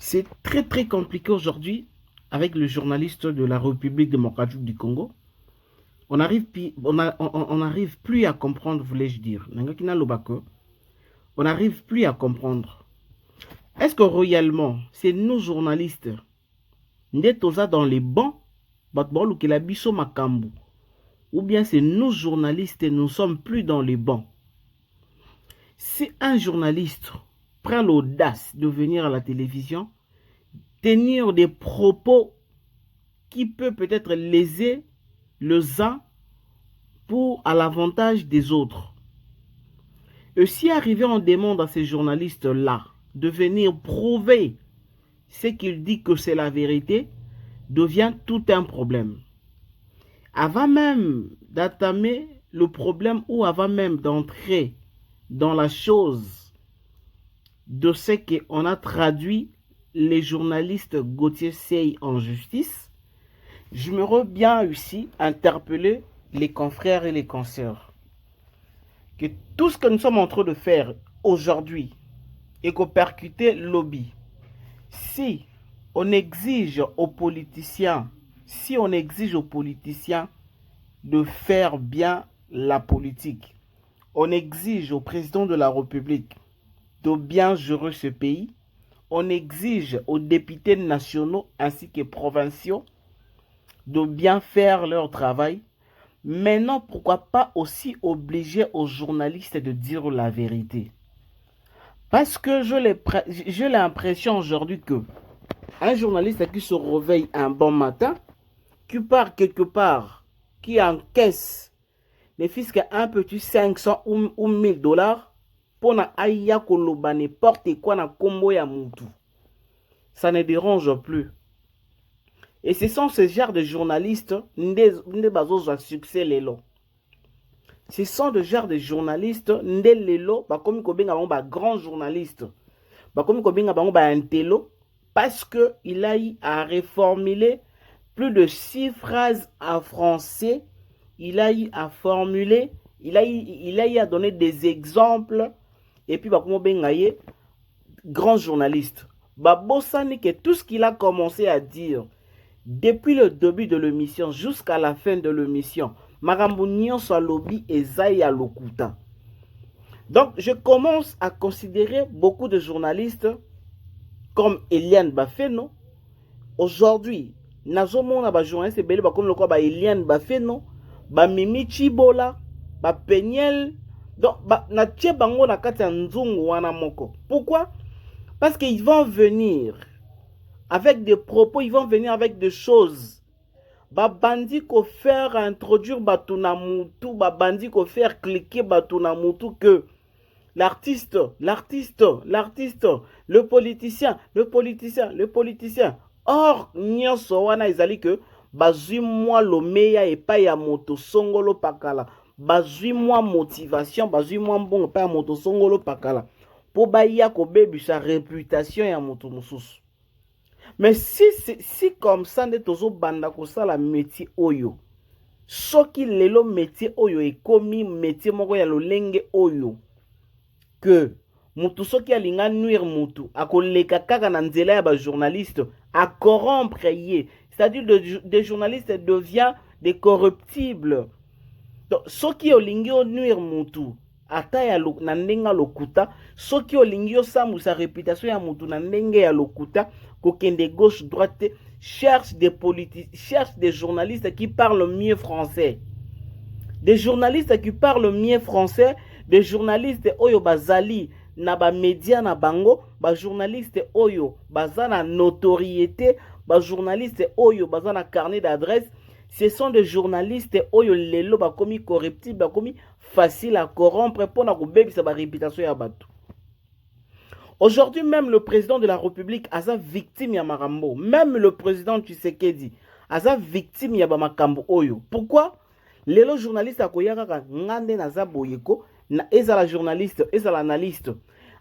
C'est très très compliqué aujourd'hui avec le journaliste de la République démocratique du Congo. On n'arrive plus à comprendre, voulais-je dire. On n'arrive plus à comprendre. Est-ce que royalement, c'est nous journalistes, nous dans les bancs, ou bien c'est nous journalistes et nous ne sommes plus dans les bancs? Si un journaliste prend l'audace de venir à la télévision, tenir des propos qui peut peut-être léser les uns pour à l'avantage des autres. Et si arrivé on demande à ces journalistes-là de venir prouver ce qu'il dit que c'est la vérité, devient tout un problème. Avant même d'entamer le problème ou avant même d'entrer dans la chose de ce qu'on a traduit les journalistes Gauthier Sey en justice, je me bien ici interpeller les confrères et les consoeurs que tout ce que nous sommes en train de faire aujourd'hui est que percuter le lobby. Si on exige aux politiciens, de faire bien la politique, on exige au président de la République de bien gérer ce pays, on exige aux députés nationaux ainsi que provinciaux de bien faire leur travail. Maintenant, pourquoi pas aussi obliger aux journalistes de dire la vérité? Parce que j'ai l'impression aujourd'hui que un journaliste qui se réveille un bon matin, qui part quelque part, qui encaisse ne fût-ce qu'un petit 500 ou 1000 dollars, pour na aya koloba n'importe quoi na kombo ya mutu. Ça ne dérange plus. Et ce sont ce genre de journalistes nde bazo à succès lelo. Ce sont des genres de journalistes nde lelo ba komi ko benga ba grand journaliste. Ba komi ko benga ba intello parce que il a eu à reformuler plus de 6 phrases en français. Il a eu à formuler, il a eu à donner des exemples et puis ba komi benga ye grand journaliste. Ba bossani que tout ce qu'il a commencé à dire depuis le début de l'émission jusqu'à la fin de l'émission, makambo nyonso alobi ezai ya lokuta. Donc je commence à considérer beaucoup de journalistes comme Eliane Bafeno. Aujourd'hui, nazomona ba journaliste ebele ba comme le quoi ba Eliane Bafeno, ba Mimi Chibola, ba Peniel, donc ba na tie bango na kati ya nzungu wana moko. Pourquoi? Parce qu'ils vont venir avec des propos, ils vont venir avec des choses. Babandi ko faire introduire Batuna Moutou, babandi ko faire cliquer Batuna Moutou que l'artiste, le politicien. Or, nyonso wana ezali que bazui moi lo meya et pas ya moto songolo pakala. Bazui moi motivation, bazui moi bon pas ya moto songolo pakala. Po baya ko bebi sa réputation ya moto mususu. Mais si comme ça nde tozo banda ko sala métier oyo, soki lelo métier oyo ekomi métier moko ya lolenge oyo que mutu soki alinga nuire mutu akoleka kaka na nzela ya ba journaliste à corrompre ye, c'est-à-dire des journalistes devient des corruptibles. Donc soki olingi o nuire mutu ata ya na ndenga lokuta, soki olingi osambu sa réputation ya mutu na ndenge ya lokuta, kokende gauche droite, cherche des journalistes qui parlent mieux français. Des journalistes qui parlent mieux français, des journalistes oyo bazali na ba média na bango, ba journalistes oyo bazana notoriété, ba journalistes oyo bazana carnet d'adresse. Ce sont des journalistes oyo lelo ba komi corruptible, ba komi facile à corrompre pour na kobebisa ba réputation ya bato. Aujourd'hui même le président de la République aza victime ya makambo, même le président Tshisekedi aza victime ya ba makambo oyo. Pourquoi? Lelo journaliste akoyaka ka ngande na za boyeko na ezala journaliste, ezala analyste.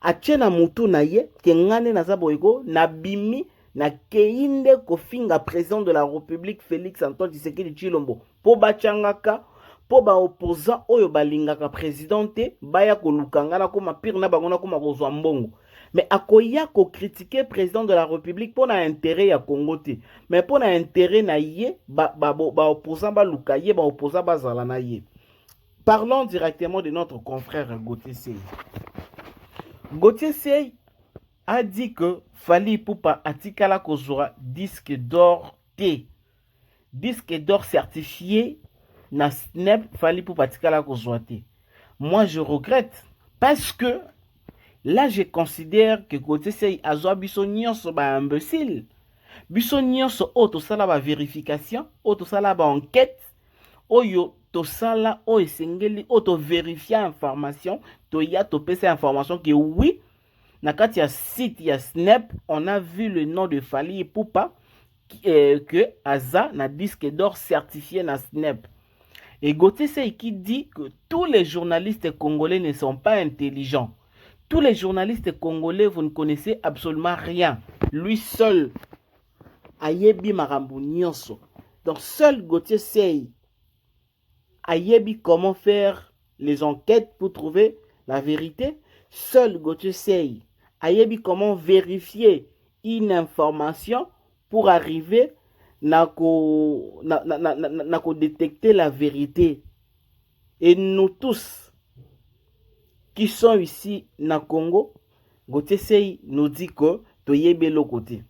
Atiena mutu na ye ke ngande na za boyeko na bimi na keinde kofinga président de la République Félix Antoine Tshisekedi Tshilombo po bachangaka po ba opposant oyo balingaka président te baya kolukanga na koma pire na bango na koma kozwa mbongo. Mais akoya ko critiquer président de la République pour un intérêt ya Congo te. Mais pour un intérêt na ye ba opposant ba lukaye ba opposant ba zala na ye. Parlons directement de notre confrère Gauthier Sey. Gauthier Sey a dit que Fally Ipupa atikala kozwa disque d'or T. Disque d'or certifié na SNEP Fally Ipupa atikala kozwa T. Moi je regrette parce que là je considère que Gauthier Sey azwa biso nyonso ba imbécile. Biso nyonso o tosala ba vérification, o tosala ba enquête, oyo tosala o esengeli o to vérifier information, to ya to pesa information que oui. Na kati ya site ya SNEP, on a vu le nom de Fally Ipupa que Aza na disque d'or certifié na SNEP. Et Gauthier Sey qui dit que tous les journalistes congolais ne sont pas intelligents. Tous les journalistes congolais, vous ne connaissez absolument rien. Lui seul ayebi marambu nyonso. Donc seul Gauthier Sey ayebi comment faire les enquêtes pour trouver la vérité. Seul Gauthier Sey ayebi comment vérifier une information pour arriver na détecter la vérité. Et nous tous qui sommes ici na Congo, Gauthier Sey nous dit que toyebe le côté.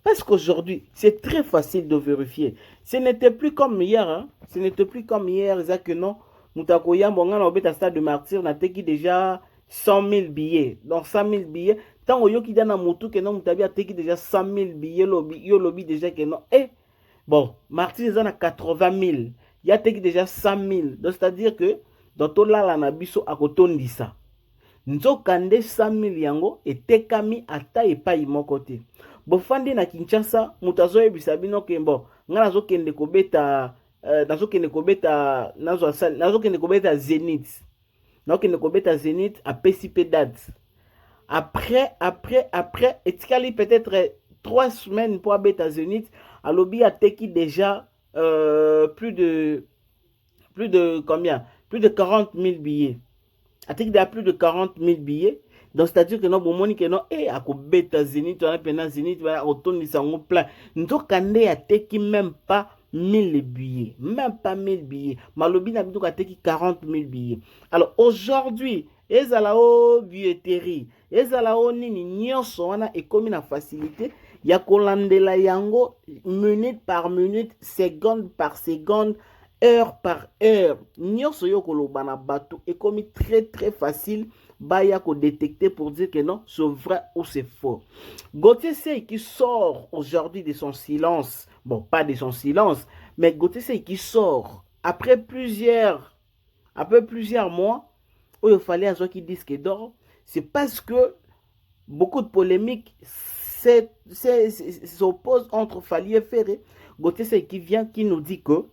Parce qu'aujourd'hui, c'est très facile de vérifier. Ce n'était plus comme hier. Hein? Ce n'était plus comme hier. C'est que non, Moutakoya Mbonga na obeta stade de martyr na teki déjà 100 000 billets. Donc 100 000 billets. Tant que yoki dana moutou que non moutabi a teki déjà 100 000 billets lobby yo lobby déjà que non. Eh bon, martyr en a 80 000. Il y a teki déjà 100 000. Donc c'est-à-dire que dans tout là la nabiso a kotondi ça. Nzokande 100 000 yango etekami ata epai moko te. Bofandi na Kinshasa mutazo yebisa bino ke bon nga nazokende kobeta nazokende kobeta Zénith. Nazokende kobeta Zénith a PCP date. Après etikali peut-être 3 semaines pour abeta Zénith, alobi a teki déjà plus de combien? Plus de 40 000 billets. Atik déjà plus de 40 000 billets. Donc c'est-à-dire que non bon moni que non à beta Zénith on a pena Zénith va automne sango plein. Nzokande a teki même pas 1000 billets, même pas 1000 billets. Malobi na bitu ka teki 40 000 billets. Alors aujourd'hui, ezalao billetterie, ezalao nini nyonso wana ekomi na facilité ya kolandela yango minute par minute, seconde par seconde, heure par heure. Nyonso yo koloba na bato ekomi très facile baya ko détecter pour dire que non, c'est vrai ou c'est faux. Gauthier Sey qui sort aujourd'hui de son silence, bon pas de son silence, mais Gauthier Sey qui sort après plusieurs mois où il fallait à qui disque d'or, c'est parce que beaucoup de polémiques s'opposent entre Fally et Ferré. Gauthier Sey qui vient qui nous dit que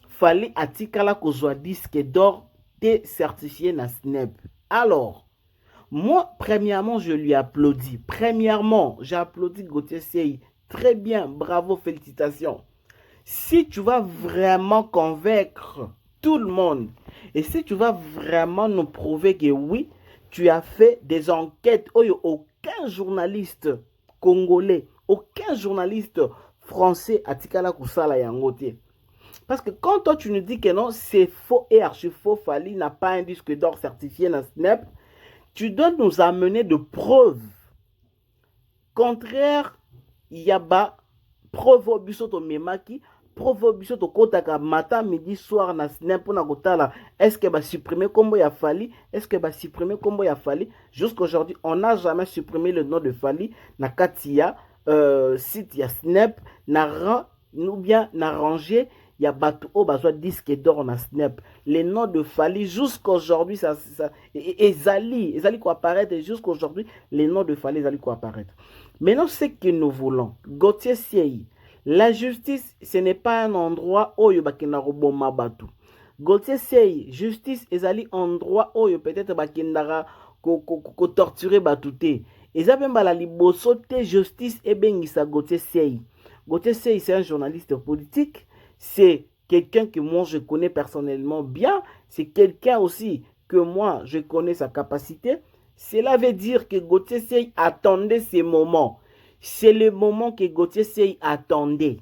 Fally atikala kozwa disque d'or T certifié na SNEP. Alors moi, premièrement, je lui applaudis. Premièrement, j'ai applaudi Gauthier Sey. Très bien, bravo, félicitations. Si tu vas vraiment convaincre tout le monde, et si tu vas vraiment nous prouver que oui, tu as fait des enquêtes, aucun journaliste congolais, aucun journaliste français a tikala kusala yangote. Parce que quand toi tu nous dis que non, c'est faux et archi faux, Fally n'a pas un disque d'or certifié dans SNEP, tu dois nous amener de preuves. Contraire, il y a pas preuve au bisoto memaki, preuve au bisoto kotaka matin, midi, soir na SNEP pour na kotala. Est-ce que va supprimer combo ya Fally? Est-ce que va supprimer combo ya Fally? Jusqu'aujourd'hui, on n'a jamais supprimé le nom de Fally na katia site ya SNEP na ou bien na rangé. Il y a Batou Bazwa disque d'or na SNEP. Les noms de Fally jusqu'aujourd'hui, et Zali quoi apparaître, et jusqu'aujourd'hui, les noms de Fally, Zali quoi apparaître. Maintenant, ce que nous voulons, Gauthier Sey, la justice, ce n'est pas un endroit où il y a roboma Batou. Gauthier Sey, justice, ezali endroit où il y a peut-être bakindara ko torturer Batouté. Et ça même la liboso te justice et bengisa Gauthier Sey. Gauthier Sey, c'est un journaliste politique. C'est quelqu'un que moi je connais personnellement bien. C'est quelqu'un aussi que moi je connais sa capacité. Cela veut dire que Gauthier Sey attendait ce moment. C'est le moment que Gauthier Sey attendait.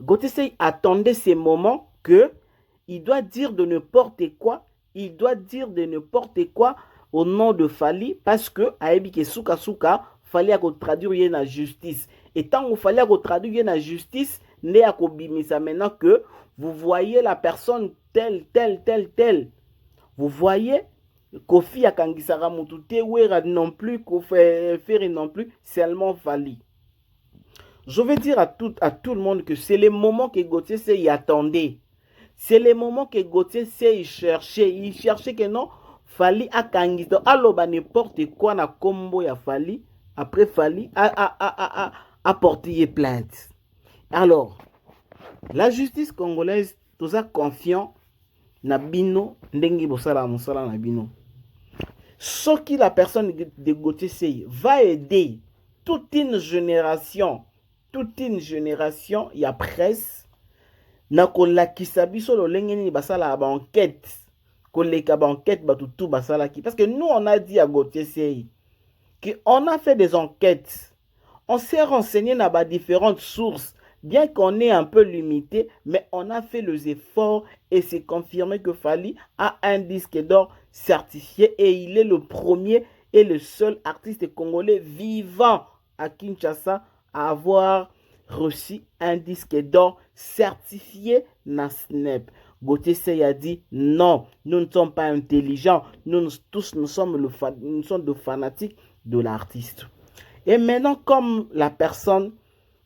Gauthier Sey attendait ce moment que il doit dire de n'importe quoi. Il doit dire de n'importe quoi au nom de Fali parce que ayebi ke suka suka fallait ko traduire la justice. Et tant qu'il fallait ko traduire la justice, ne a ko bimisa maintenant que vous voyez la personne telle. Vous voyez Kofi Akangisara Moutoute, Wera non plus, Kofi non plus, seulement Fali. Je veux dire à tout le monde que c'est le moment que Gauthier Sey y attendait. C'est le moment que Gauthier Sey cherchait. Il cherchait que non, Fali Akangisara, aloba n'importe quoi na combo ya Fali. Après Fali a porté plainte. Alors, la justice congolaise, tout ça confiant na bino ndengi bosala musala na bino. Ce qui la personne de Gauthier Sey va aider toute une génération, il y a presse, na kolakisa biso lolenge ni basala ba enquête, koleka ba enquête batutu basala ki, parce que nous on a dit à Gauthier Sey que on a fait des enquêtes, on s'est renseigné dans ba différentes sources. Bien qu'on est un peu limité, mais on a fait les efforts et c'est confirmé que Fali a un disque d'or certifié et il est le premier et le seul artiste congolais vivant à Kinshasa à avoir reçu un disque d'or certifié na SNEP. Gauthier Sey a dit non, nous ne sommes pas intelligents, nous sommes des fanatiques de l'artiste. Et maintenant, comme la personne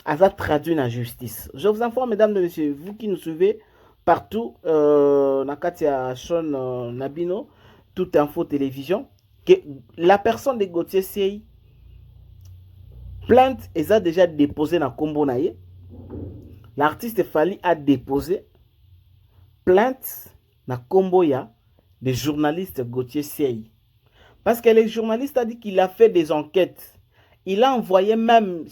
a traduit la justice. Je vous informe, mesdames et messieurs, vous qui nous suivez partout, Nakatia Sean Nabino, Toute Info Télévision, que la personne de Gauthier Sey, plainte, elle a déjà déposé dans Kombo Naye. L'artiste Fali a déposé plainte dans Kombo ya des journalistes Gauthier Sey. Parce que les journalistes a dit qu'il a fait des enquêtes. Il a envoyé même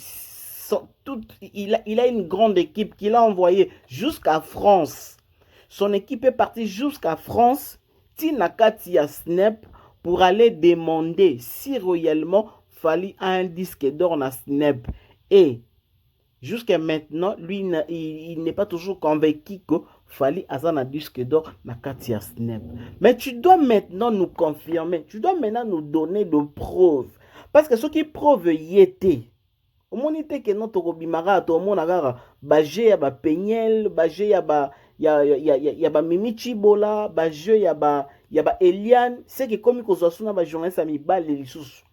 il a une grande équipe qu'il a envoyée jusqu'à France. Son équipe est partie jusqu'à France, Tinakati à SNEP, pour aller demander si réellement Fali a un disque d'or na SNEP. Et jusqu'à maintenant, lui, il n'est pas toujours convaincu que Fali a un disque d'or na Kati à SNEP. Mais tu dois maintenant nous confirmer, tu dois maintenant nous donner de preuves. Parce que ce qui prouve y était. Au moins, il que notre robimara, tout le monde a bagé ya ba penyel, bagé ya ba mimi chibola, bagé ya ba Eliane. C'est que comme il y a ba journaliste à mi bal les sous.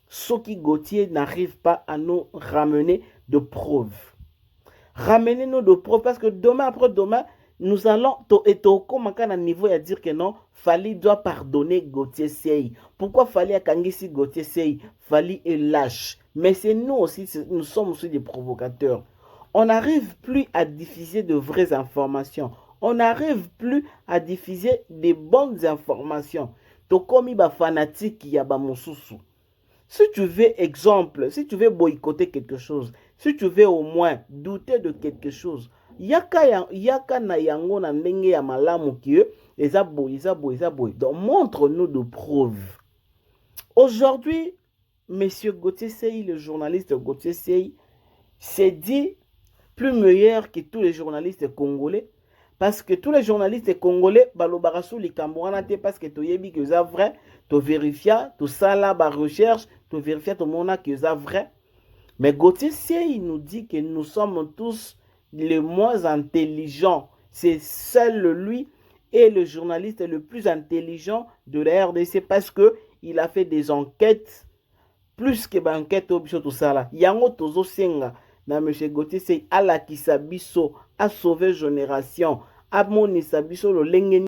Ce qui Gauthier n'arrive pas à nous ramener de preuves. Ramenez-nous de preuves parce que demain après demain, nous allons comme un niveau à dire que non, Fali doit pardonner Gauthier Sey. Pourquoi Fali a kangisi Gauthier Sey? Fali est lâche. Mais c'est nous aussi, nous sommes aussi des provocateurs. On n'arrive plus à diffuser de vraies informations. On n'arrive plus à diffuser des bonnes informations. Tokomi ba fanatique ya ba mosusu. Si tu veux exemple, si tu veux boycotter quelque chose, si tu veux au moins douter de quelque chose, yaka na yango na ndenge ya malamu ki eza boy. Donc montre-nous de preuves. Aujourd'hui, Monsieur Gauthier Sey, le journaliste Gauthier Sey, s'est dit plus meilleur que tous les journalistes congolais. Parce que tous les journalistes congolais, balobarasu li kamboranate parce que tu yebi que ça vrai, tu vérifia, tu sala ba recherche, tu vérifia tout mona que ça vrai. Mais Gauthier Sey nous dit que nous sommes tous les moins intelligents. C'est seul lui et le journaliste le plus intelligent de la RDC parce que il a fait des enquêtes plus que banquette au biso tout ça là. Yango tozo senga na monsieur Gauthier Sey ala kisabiso a sauvé génération. A monisa biso lo lengeni